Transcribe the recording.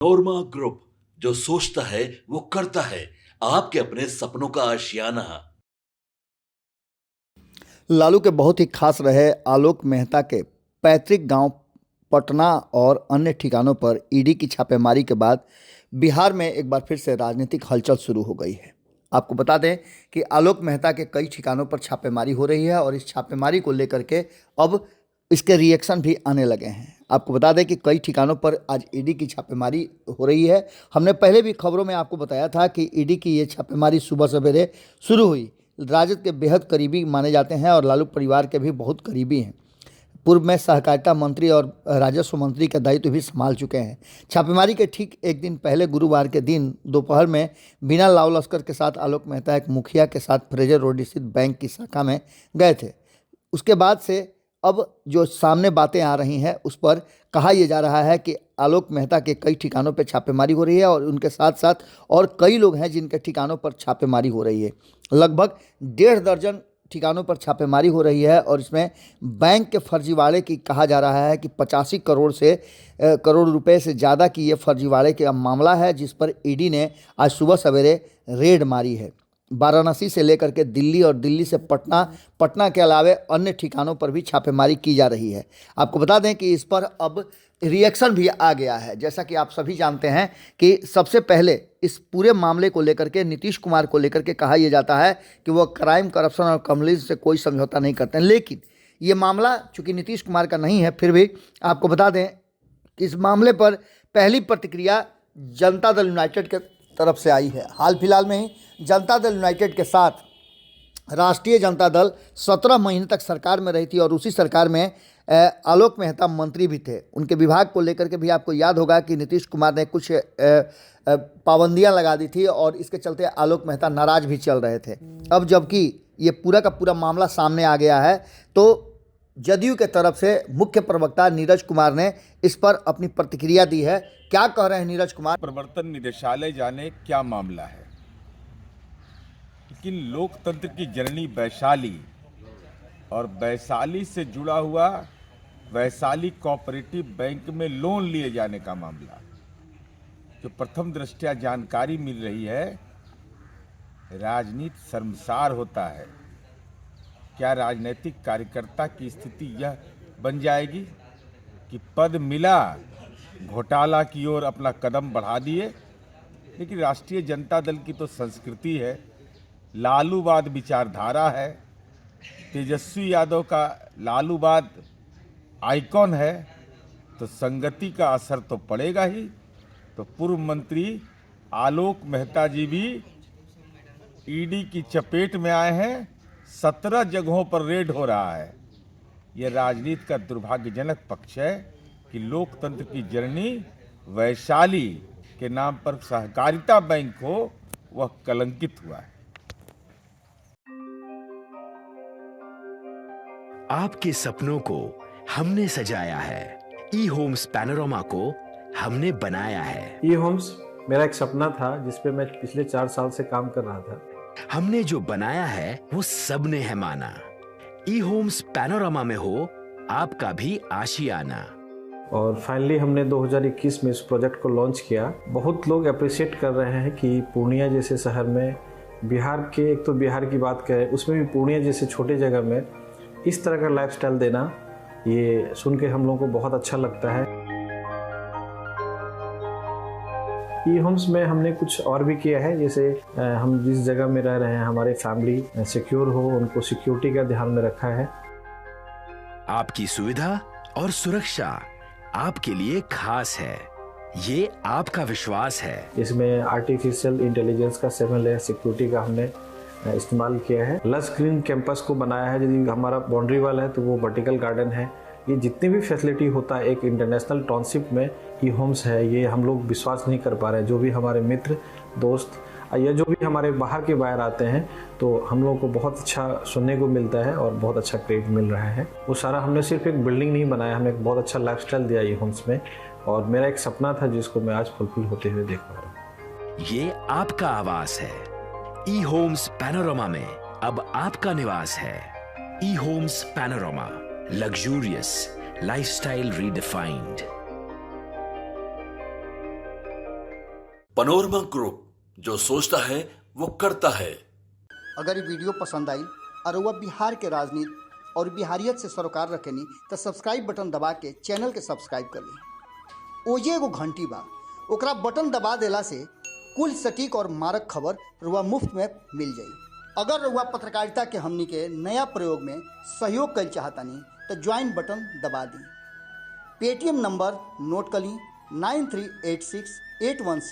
नोरमा group, जो सोचता है वो करता है। आपके अपने सपनों का आशियाना। लालू के बहुत ही खास रहे आलोक मेहता के पैतृक गांव पटना और अन्य ठिकानों पर ईडी की छापेमारी के बाद बिहार में एक बार फिर से राजनीतिक हलचल शुरू हो गई है। आपको बता दें कि आलोक मेहता के कई ठिकानों पर छापेमारी हो रही है और इस छापेमारी को लेकर के अब इसके रिएक्शन भी आने लगे हैं। आपको बता दें कि कई ठिकानों पर आज ईडी की छापेमारी हो रही है। हमने पहले भी खबरों में आपको बताया था कि ईडी की ये छापेमारी सुबह सवेरे शुरू हुई। राजद के बेहद करीबी माने जाते हैं और लालू परिवार के भी बहुत करीबी हैं। पूर्व में सहकारिता मंत्री और राजस्व मंत्री का दायित्व भी संभाल चुके हैं। छापेमारी के ठीक एक दिन पहले गुरुवार के दिन दोपहर में बिना लाव लश्कर के साथ आलोक मेहता एक मुखिया के साथ फ्रेजर रोड स्थित बैंक की शाखा में गए थे। उसके बाद से अब जो सामने बातें आ रही हैं उस पर कहा यह जा रहा है कि आलोक मेहता के कई ठिकानों पर छापेमारी हो रही है और उनके साथ साथ और कई लोग हैं जिनके ठिकानों पर छापेमारी हो रही है। लगभग 1.5 दर्जन ठिकानों पर छापेमारी हो रही है और इसमें बैंक के फर्जीवाड़े की कहा जा रहा है कि 85 करोड़ रुपए से ज़्यादा की ये फर्जीवाड़े का मामला है, जिस पर ईडी ने आज सुबह सवेरे रेड मारी है। वाराणसी से लेकर के दिल्ली और दिल्ली से पटना के अलावे अन्य ठिकानों पर भी छापेमारी की जा रही है। आपको बता दें कि इस पर अब रिएक्शन भी आ गया है। जैसा कि आप सभी जानते हैं कि सबसे पहले इस पूरे मामले को लेकर के नीतीश कुमार को लेकर के कहा यह जाता है कि वह क्राइम, करप्शन और कम्युनिज्म से कोई समझौता नहीं करते हैं। लेकिन ये मामला चूंकि नीतीश कुमार का नहीं है, फिर भी आपको बता दें कि इस मामले पर पहली प्रतिक्रिया जनता दल यूनाइटेड के तरफ से आई है। हाल फिलहाल में ही जनता दल यूनाइटेड के साथ राष्ट्रीय जनता दल 17 महीने तक सरकार में रही थी और उसी सरकार में आलोक मेहता मंत्री भी थे। उनके विभाग को लेकर के भी आपको याद होगा कि नीतीश कुमार ने कुछ पाबंदियां लगा दी थी और इसके चलते आलोक मेहता नाराज भी चल रहे थे। अब जबकि ये पूरा का पूरा मामला सामने आ गया है तो जदयू के तरफ से मुख्य प्रवक्ता नीरज कुमार ने इस पर अपनी प्रतिक्रिया दी है। क्या कह रहे हैं नीरज कुमार? प्रवर्तन निदेशालय जाने क्या मामला है, लेकिन लोकतंत्र की जननी वैशाली और वैशाली से जुड़ा हुआ वैशाली कोऑपरेटिव बैंक में लोन लिए जाने का मामला, जो प्रथम दृष्टया जानकारी मिल रही है, राजनीति शर्मसार होता है। क्या राजनीतिक कार्यकर्ता की स्थिति यह बन जाएगी कि पद मिला, घोटाला की ओर अपना कदम बढ़ा दिए? लेकिन राष्ट्रीय जनता दल की तो संस्कृति है, लालूवाद विचारधारा है, तेजस्वी यादव का लालूवाद आइकॉन है, तो संगति का असर तो पड़ेगा ही। तो पूर्व मंत्री आलोक मेहता जी भी ईडी की चपेट में आए हैं। 17 जगहों पर रेड हो रहा है। यह राजनीति का दुर्भाग्यजनक पक्ष है कि लोकतंत्र की जननी वैशाली के नाम पर सहकारिता बैंक हो, वह कलंकित हुआ है। आपके सपनों को हमने सजाया है, ई होम्स पैनोरमा को हमने बनाया है। ई होम्स मेरा एक सपना था जिस पे मैं पिछले 4 साल से काम कर रहा था। हमने जो बनाया है वो सबने है माना। ई होम्स पैनोरमा में हो आपका भी आशियाना। और फाइनली हमने 2021 में इस प्रोजेक्ट को लॉन्च किया। बहुत लोग अप्रिशिएट कर रहे हैं कि पूर्णिया जैसे शहर में, बिहार के, एक तो बिहार की बात करें उसमें भी पूर्णिया जैसे छोटे जगह में इस तरह का लाइफस्टाइल देना, ये सुन के हम लोगों को बहुत अच्छा लगता है। ई होम्स में हमने कुछ और भी किया है, जैसे हम जिस जगह में रह रहे हैं हमारे फैमिली सिक्योर हो, उनको सिक्योरिटी का ध्यान में रखा है। आपकी सुविधा और सुरक्षा आपके लिए खास है, ये आपका विश्वास है। इसमें आर्टिफिशियल इंटेलिजेंस का 7 लेयर सिक्योरिटी का हमने इस्तेमाल किया है। लस ग्रीन कैंपस को बनाया है। यदि हमारा बाउंड्री वाल है तो वो वर्टिकल गार्डन है। ये जितनी भी फैसिलिटी होता है एक इंटरनेशनल टाउनशिप में ई होम्स है, ये हम लोग विश्वास नहीं कर पा रहे हैं। जो भी हमारे मित्र, दोस्त या जो भी हमारे बाहर के बाहर आते हैं तो हम लोगों को बहुत अच्छा सुनने को मिलता है और बहुत अच्छा क्रेडिट मिल रहा है। वो सारा हमने सिर्फ एक बिल्डिंग नहीं बनाया, हमें एक बहुत अच्छा लाइफस्टाइल दिया ई होम्स में, और मेरा एक सपना था जिसको मैं आज फुलफिल होते हुए देख पा रहा हूँ। ये आपका आवास है। ई होम्स पैनोरमा में अब आपका निवास है। E homes Panorama, luxurious lifestyle redefined. Panorama group, जो सोचता है वो करता है। अगर ये वीडियो पसंद आई और वह बिहार के राजनीति और बिहारियत से सरोकार रखेनी तो सब्सक्राइब बटन दबा के चैनल के सब्सक्राइब कर ली। ओजे एगो घंटी बा, ओकरा बटन दबा देला से कुल सटीक और मारक खबर रुआ मुफ्त में मिल जाई। अगर रुआ पत्रकारिता के हमनी के नया प्रयोग में सहयोग कर चाहतानी तो ज्वाइन बटन दबा दी। पेटीएम नंबर नोट कर ली 938681